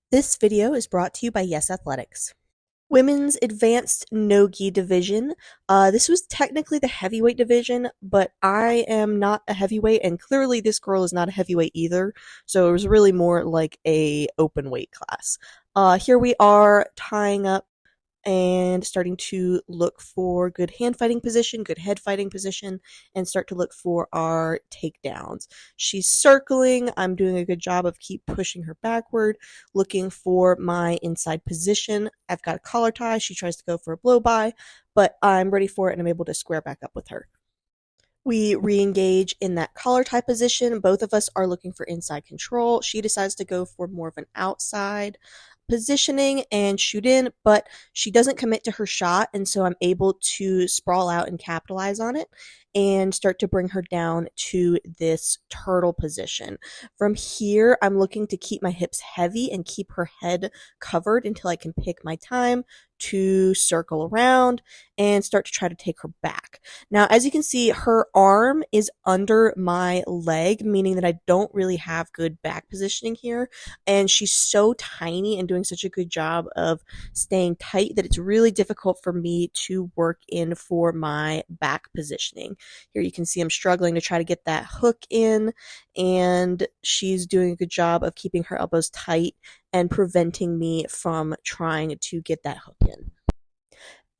This video is brought to you by Yes Athletics. Women's Advanced Nogi Division. This was technically the heavyweight division, but I am not a heavyweight, and clearly this girl is not a heavyweight either, so it was really more like a open weight class. Here we are tying up and starting to look for good hand fighting position, good head fighting position, and start to look for our takedowns. She's circling. I'm doing a good job of keep pushing her backward, looking for my inside position. I've got a collar tie. She tries to go for a blow by, but I'm ready for it and I'm able to square back up with her. We re-engage in that collar tie position. Both of us are looking for inside control. She decides to go for more of an outside positioning and shoot in, but she doesn't commit to her shot, and so I'm able to sprawl out and capitalize on it and start to bring her down to this turtle position. From here, I'm looking to keep my hips heavy and keep her head covered until I can pick my time to circle around and start to try to take her back. Now, as you can see, her arm is under my leg, meaning that I don't really have good back positioning here. And she's so tiny and doing such a good job of staying tight that it's really difficult for me to work in for my back positioning. Here you can see I'm struggling to try to get that hook in, and she's doing a good job of keeping her elbows tight and preventing me from trying to get that hook in.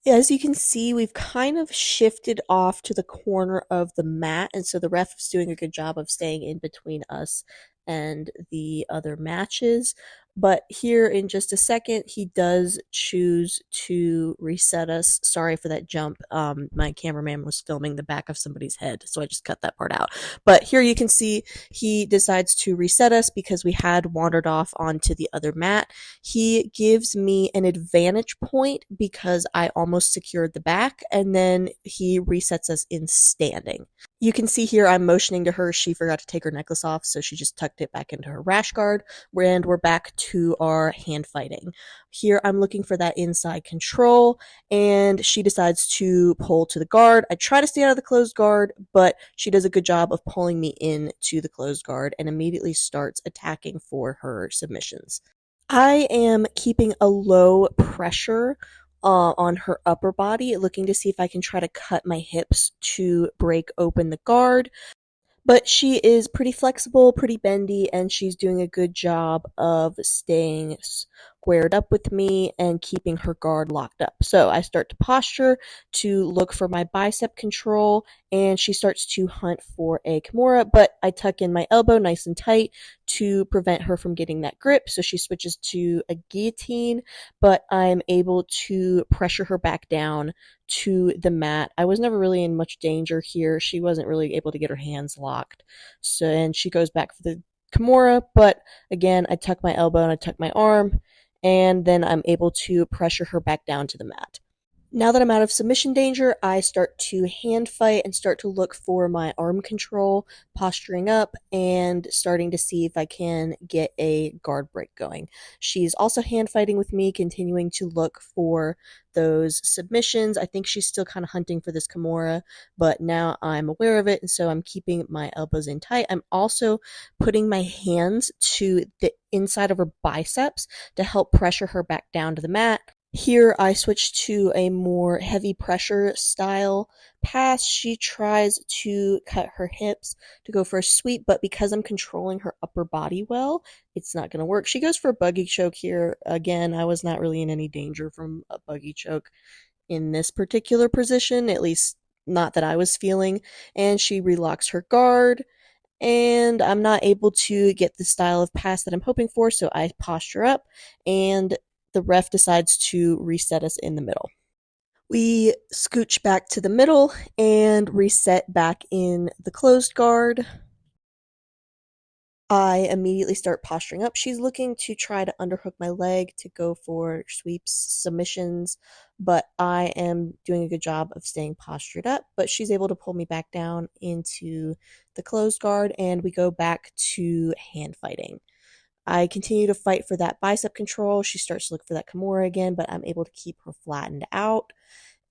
As you can see, we've kind of shifted off to the corner of the mat, and so the ref is doing a good job of staying in between us and the other matches. But here in just a second, he does choose to reset us. Sorry for that jump. My cameraman was filming the back of somebody's head, so I just cut that part out. But here you can see he decides to reset us because we had wandered off onto the other mat. He gives me an advantage point because I almost secured the back, and then he resets us in standing. You can see here I'm motioning to her. She forgot to take her necklace off, so she just tucked it back into her rash guard, and we're back to our hand fighting. Here I'm looking for that inside control, and she decides to pull to the guard. I try to stay out of the closed guard, but she does a good job of pulling me into the closed guard and immediately starts attacking for her submissions. I am keeping a low pressure on her upper body, looking to see if I can try to cut my hips to break open the guard. But she is pretty flexible, pretty bendy, and she's doing a good job of staying squared up with me and keeping her guard locked up. So I start to posture to look for my bicep control, and she starts to hunt for a Kimura, but I tuck in my elbow nice and tight to prevent her from getting that grip. So she switches to a guillotine, but I'm able to pressure her back down to the mat. I was never really in much danger here. She wasn't really able to get her hands locked. So, and she goes back for the Kimura, but again, I tuck my elbow and I tuck my arm, and then I'm able to pressure her back down to the mat. Now that I'm out of submission danger, I start to hand fight and start to look for my arm control, posturing up, and starting to see if I can get a guard break going. She's also hand fighting with me, continuing to look for those submissions. I think she's still kind of hunting for this Kimura, but now I'm aware of it, and so I'm keeping my elbows in tight. I'm also putting my hands to the inside of her biceps to help pressure her back down to the mat. Here I switch to a more heavy pressure style pass. She tries to cut her hips to go for a sweep, but because I'm controlling her upper body well, it's not going to work. She goes for a buggy choke here. Again, I was not really in any danger from a buggy choke in this particular position, at least not that I was feeling. And she relocks her guard, and I'm not able to get the style of pass that I'm hoping for, so I posture up, and the ref decides to reset us in the middle. We scooch back to the middle and reset back in the closed guard. I immediately start posturing up. She's looking to try to underhook my leg to go for sweeps, submissions, but I am doing a good job of staying postured up, but she's able to pull me back down into the closed guard, and we go back to hand fighting. I continue to fight for that bicep control. She starts to look for that Kimura again, but I'm able to keep her flattened out.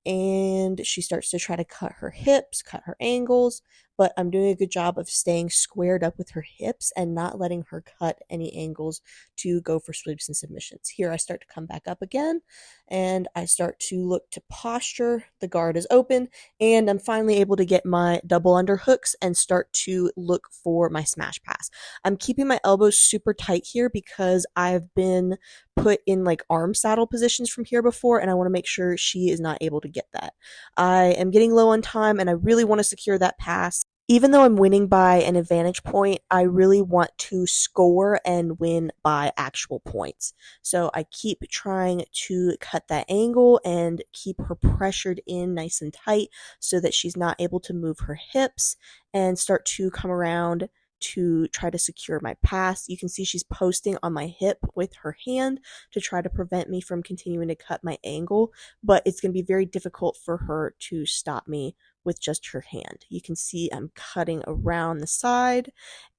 And she starts to try to cut her hips, cut her angles. but I'm doing a good job of staying squared up with her hips and not letting her cut any angles to go for sweeps and submissions. Here I start to come back up again, and I start to look to posture. The guard is open, and I'm finally able to get my double underhooks and start to look for my smash pass. I'm keeping my elbows super tight here because I've been put in like arm saddle positions from here before, and I want to make sure she is not able to get that. I am getting low on time, and I really want to secure that pass. Even though I'm winning by an advantage point, I really want to score and win by actual points. So I keep trying to cut that angle and keep her pressured in nice and tight so that she's not able to move her hips, and start to come around to try to secure my pass. You can see she's posting on my hip with her hand to try to prevent me from continuing to cut my angle, but it's going to be very difficult for her to stop me with just her hand. You can see I'm cutting around the side,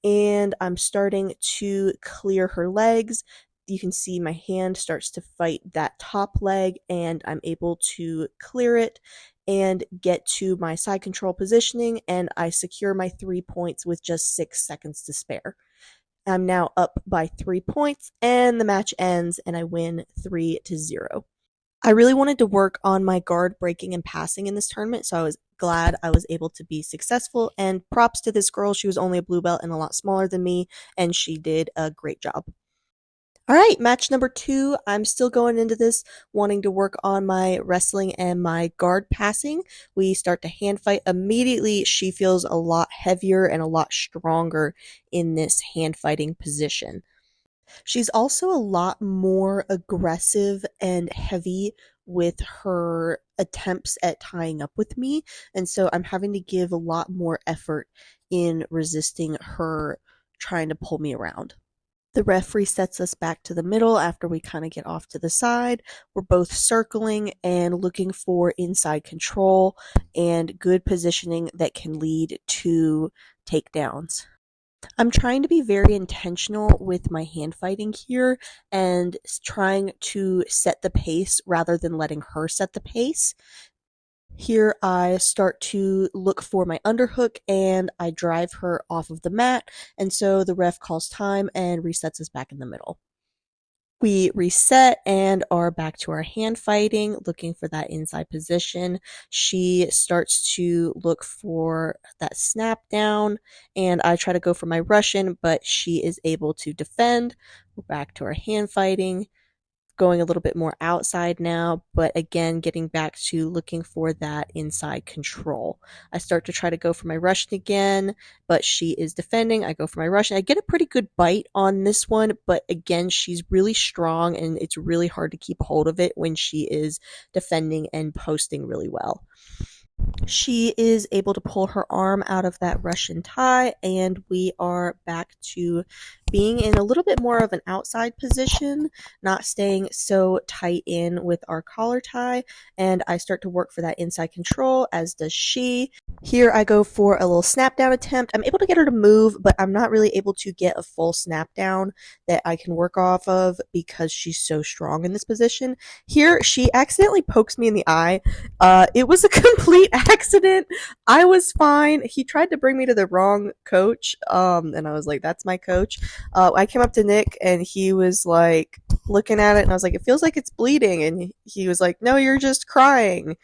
and I'm starting to clear her legs. You can see my hand starts to fight that top leg, and I'm able to clear it and get to my side control positioning, and I secure my 3 points with just 6 seconds to spare. I'm now up by 3 points, and the match ends, and I win 3-0. I really wanted to work on my guard breaking and passing in this tournament, so I was glad I was able to be successful, and props to this girl. She was only a blue belt and a lot smaller than me, and she did a great job. All right, match number 2. I'm still going into this wanting to work on my wrestling and my guard passing. We start to hand fight. Immediately, she feels a lot heavier and a lot stronger in this hand fighting position. She's also a lot more aggressive and heavy with her attempts at tying up with me, and so I'm having to give a lot more effort in resisting her trying to pull me around. The referee sets us back to the middle after we kind of get off to the side. We're both circling and looking for inside control and good positioning that can lead to takedowns. I'm trying to be very intentional with my hand fighting here and trying to set the pace rather than letting her set the pace. Here I start to look for my underhook, and I drive her off of the mat, and so the ref calls time and resets us back in the middle. We reset and are back to our hand fighting, looking for that inside position. She starts to look for that snap down, and I try to go for my Russian, but she is able to defend. We're back to our hand fighting, going a little bit more outside now, but again, getting back to looking for that inside control. I start to try to go for my Russian again, but she is defending. I go for my Russian. I get a pretty good bite on this one, but again, she's really strong, and it's really hard to keep hold of it when she is defending and posting really well. She is able to pull her arm out of that Russian tie, and we are back to being in a little bit more of an outside position, not staying so tight in with our collar tie, and I start to work for that inside control, as does she. Here I go for a little snap down attempt. I'm able to get her to move, but I'm not really able to get a full snap down that I can work off of because she's so strong in this position. Here, she accidentally pokes me in the eye. It was a complete accident. I was fine. He tried to bring me to the wrong coach, and I was like, that's my coach. I came up to Nick, and he was like looking at it, and I was like, it feels like it's bleeding, and he was like, no, you're just crying.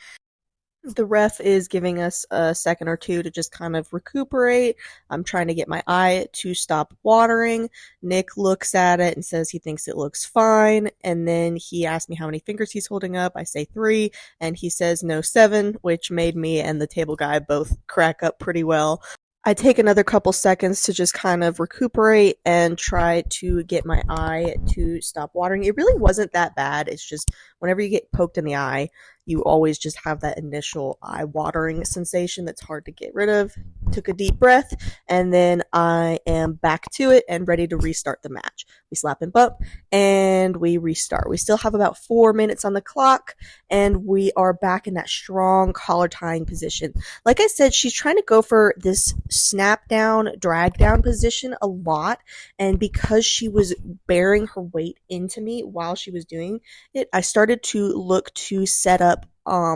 The ref is giving us a second or two to just kind of recuperate. I'm trying to get my eye to stop watering. Nick looks at it and says he thinks it looks fine, and then he asks me how many fingers he's holding up. I say 3, and he says no 7, which made me and the table guy both crack up pretty well. I take another couple seconds to just kind of recuperate and try to get my eye to stop watering. It really wasn't that bad. It's just whenever you get poked in the eye, you always just have that initial eye watering sensation that's hard to get rid of. Took a deep breath, and then I am back to it and ready to restart the match. We slap and bump, and we restart. We still have about 4 minutes on the clock, and we are back in that strong collar tying position. Like I said, she's trying to go for this snap down, drag down position a lot, and because she was bearing her weight into me while she was doing it, I started to look to set up up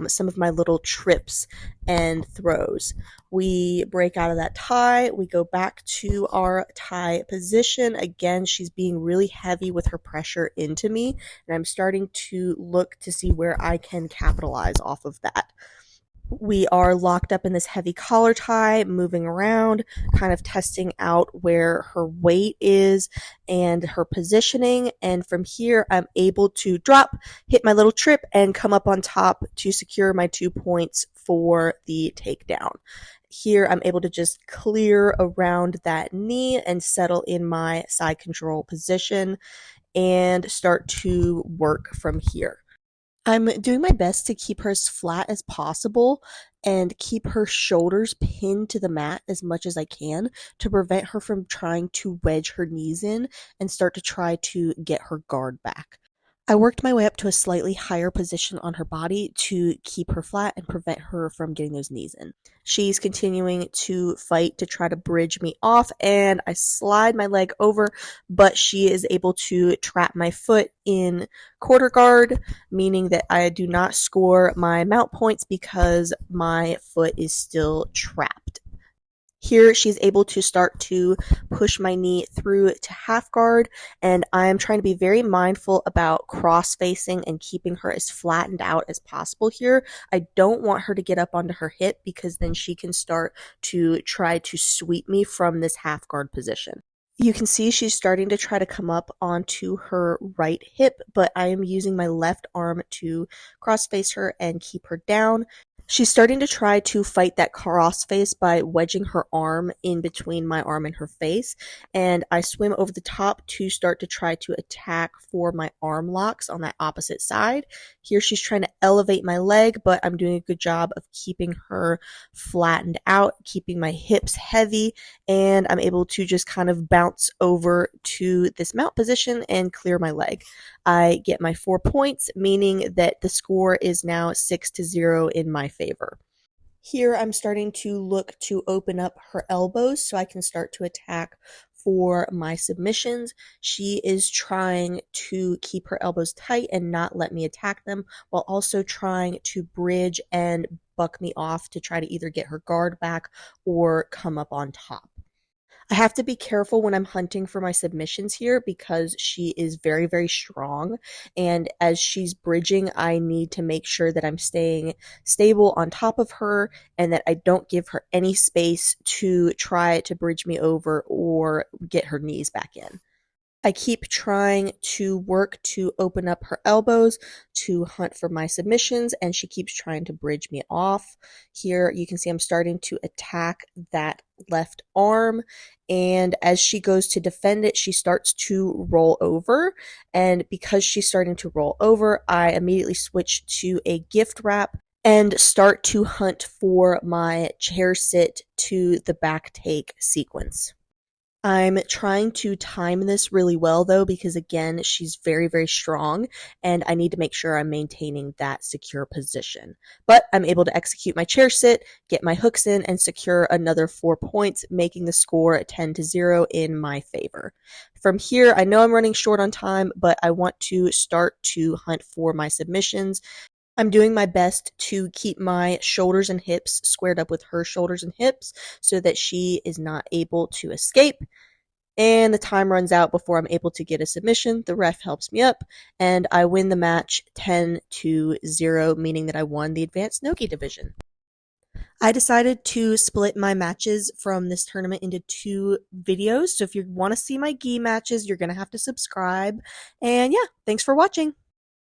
some of my little trips and throws. We break out of that tie. We go back to our tie position. Again, she's being really heavy with her pressure into me, and I'm starting to look to see where I can capitalize off of that. We are locked up in this heavy collar tie, moving around, kind of testing out where her weight is and her positioning. And from here, I'm able to drop, hit my little trip, and come up on top to secure my 2 points for the takedown. Here, I'm able to just clear around that knee and settle in my side control position and start to work from here. I'm doing my best to keep her as flat as possible and keep her shoulders pinned to the mat as much as I can to prevent her from trying to wedge her knees in and start to try to get her guard back. I worked my way up to a slightly higher position on her body to keep her flat and prevent her from getting those knees in. She's continuing to fight to try to bridge me off, and I slide my leg over, but she is able to trap my foot in quarter guard, meaning that I do not score my mount points because my foot is still trapped. Here, she's able to start to push my knee through to half guard, and I'm trying to be very mindful about cross-facing and keeping her as flattened out as possible here. I don't want her to get up onto her hip because then she can start to try to sweep me from this half guard position. You can see she's starting to try to come up onto her right hip, but I am using my left arm to cross-face her and keep her down. She's starting to try to fight that crossface by wedging her arm in between my arm and her face, and I swim over the top to start to try to attack for my arm locks on that opposite side. Here she's trying to elevate my leg, but I'm doing a good job of keeping her flattened out, keeping my hips heavy, and I'm able to just kind of bounce over to this mount position and clear my leg. I get my 4 points, meaning that the score is now 6-0 in my favor. Here I'm starting to look to open up her elbows so I can start to attack for my submissions. She is trying to keep her elbows tight and not let me attack them, while also trying to bridge and buck me off to try to either get her guard back or come up on top. I have to be careful when I'm hunting for my submissions here because she is very, very strong. And as she's bridging, I need to make sure that I'm staying stable on top of her and that I don't give her any space to try to bridge me over or get her knees back in. I keep trying to work to open up her elbows to hunt for my submissions, and she keeps trying to bridge me off. Here you can see I'm starting to attack that left arm, and as she goes to defend it, she starts to roll over, and because she's starting to roll over, I immediately switch to a gift wrap and start to hunt for my chair sit to the back take sequence. I'm trying to time this really well though, because again, she's very, very strong and I need to make sure I'm maintaining that secure position. But I'm able to execute my chair sit, get my hooks in, and secure another 4 points, making the score 10-0 in my favor. From here, I know I'm running short on time, but I want to start to hunt for my submissions. I'm doing my best to keep my shoulders and hips squared up with her shoulders and hips so that she is not able to escape. And the time runs out before I'm able to get a submission. The ref helps me up, and I win the match 10-0, meaning that I won the Advanced Nogi division. I decided to split my matches from this tournament into 2 videos, so if you want to see my gi matches, you're going to have to subscribe. And yeah, thanks for watching.